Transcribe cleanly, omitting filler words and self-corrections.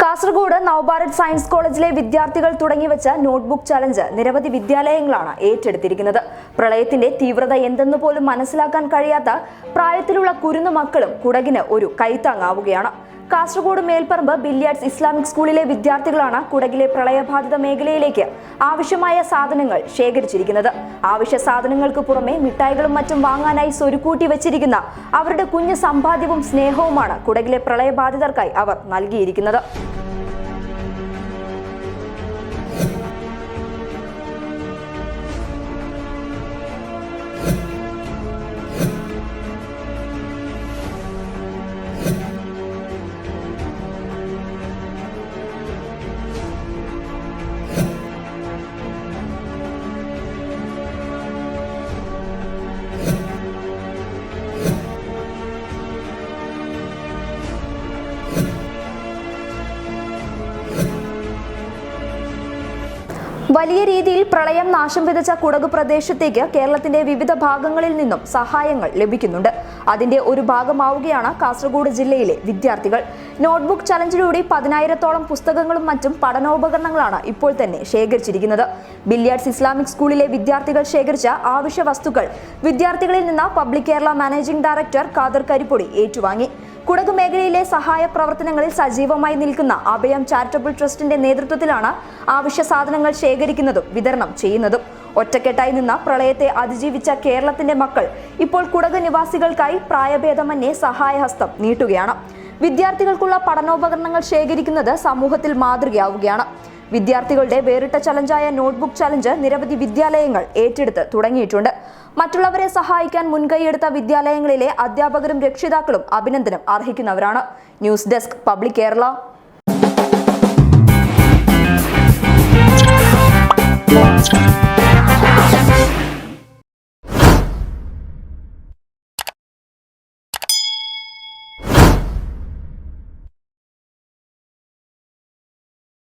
Kasaragod Nav Bharat science കോളേജിലെ വിദ്യാർത്ഥികൾ തുടങ്ങിവെച്ച notebook challenge നിരവധി വിദ്യാലയങ്ങളാണ് ഏറ്റെടുത്തിരിക്കുന്നത്. പ്രളയത്തിന്റെ തീവ്രത എന്തെന്ന് പോലും മനസ്സിലാക്കാൻ കഴിയാത്ത പ്രായത്തിലുള്ള കുരുന്നു മക്കളും കുടകിന് ഒരു കൈത്താങ്ങാവുകയാണ്. കാസർഗോഡ് മേൽപ്പറമ്പ് ബില്യാർഡ്സ് ഇസ്ലാമിക് സ്കൂളിലെ വിദ്യാർത്ഥികളാണ് കുടകിലെ പ്രളയബാധിത മേഖലയിലേക്ക് ആവശ്യമായ സാധനങ്ങൾ ശേഖരിച്ചിരിക്കുന്നത്. ആവശ്യ സാധനങ്ങൾക്ക് പുറമെ മിഠായികളും മറ്റും വാങ്ങാനായി സ്വരുക്കൂട്ടി വെച്ചിരിക്കുന്ന അവരുടെ കുഞ്ഞു സമ്പാദ്യവും സ്നേഹവുമാണ് കുടകിലെ പ്രളയബാധിതർക്കായി അവർ നൽകിയിരിക്കുന്നത്. വലിയ രീതിയിൽ പ്രളയം നാശം വിതച്ച കുടക് പ്രദേശത്തേക്ക് കേരളത്തിന്റെ വിവിധ ഭാഗങ്ങളിൽ നിന്നും സഹായങ്ങൾ ലഭിക്കുന്നുണ്ട്. അതിന്റെ ഒരു ഭാഗമാവുകയാണ് കാസർഗോഡ് ജില്ലയിലെ വിദ്യാർത്ഥികൾ. നോട്ട്ബുക്ക് ചലഞ്ചിലൂടെ 10,000-ഓളം പുസ്തകങ്ങളും മറ്റും പഠനോപകരണങ്ങളാണ് ഇപ്പോൾ തന്നെ ശേഖരിച്ചിരിക്കുന്നത്. ബില്യാർഡ്സ് ഇസ്ലാമിക് സ്കൂളിലെ വിദ്യാർത്ഥികൾ ശേഖരിച്ച ആവശ്യ വസ്തുക്കൾ വിദ്യാർത്ഥികളിൽ നിന്ന് Public Kerala managing director Khader Karippodi ഏറ്റുവാങ്ങി. കുടക് മേഖലയിലെ സഹായ പ്രവർത്തനങ്ങളിൽ സജീവമായി നിൽക്കുന്ന അഭയം ചാരിറ്റബിൾ ട്രസ്റ്റിന്റെ നേതൃത്വത്തിലാണ് ആവശ്യ സാധനങ്ങൾ ശേഖരിക്കുന്നതും വിതരണം ചെയ്യുന്നതും. ഒറ്റക്കെട്ടായി നിന്ന പ്രളയത്തെ അതിജീവിച്ച കേരളത്തിന്റെ മക്കൾ ഇപ്പോൾ കുടക് നിവാസികൾക്കായി പ്രായഭേദമന്യേ സഹായഹസ്തം നീട്ടുകയാണ്. വിദ്യാർത്ഥികൾക്കുള്ള പഠനോപകരണങ്ങൾ ശേഖരിക്കുന്നത് സമൂഹത്തിൽ മാതൃകയാവുകയാണ്. വിദ്യാർത്ഥികളുടെ വേറിട്ട ചലഞ്ചായ നോട്ട്ബുക്ക് ചലഞ്ച് നിരവധി വിദ്യാലയങ്ങൾ ഏറ്റെടുത്ത് തുടങ്ങിയിട്ടുണ്ട്. മറ്റുള്ളവരെ സഹായിക്കാൻ മുൻകൈയെടുത്ത വിദ്യാലയങ്ങളിലെ അധ്യാപകരും രക്ഷിതാക്കളും അഭിനന്ദനം അർഹിക്കുന്നവരാണ്. News desk Public Kerala.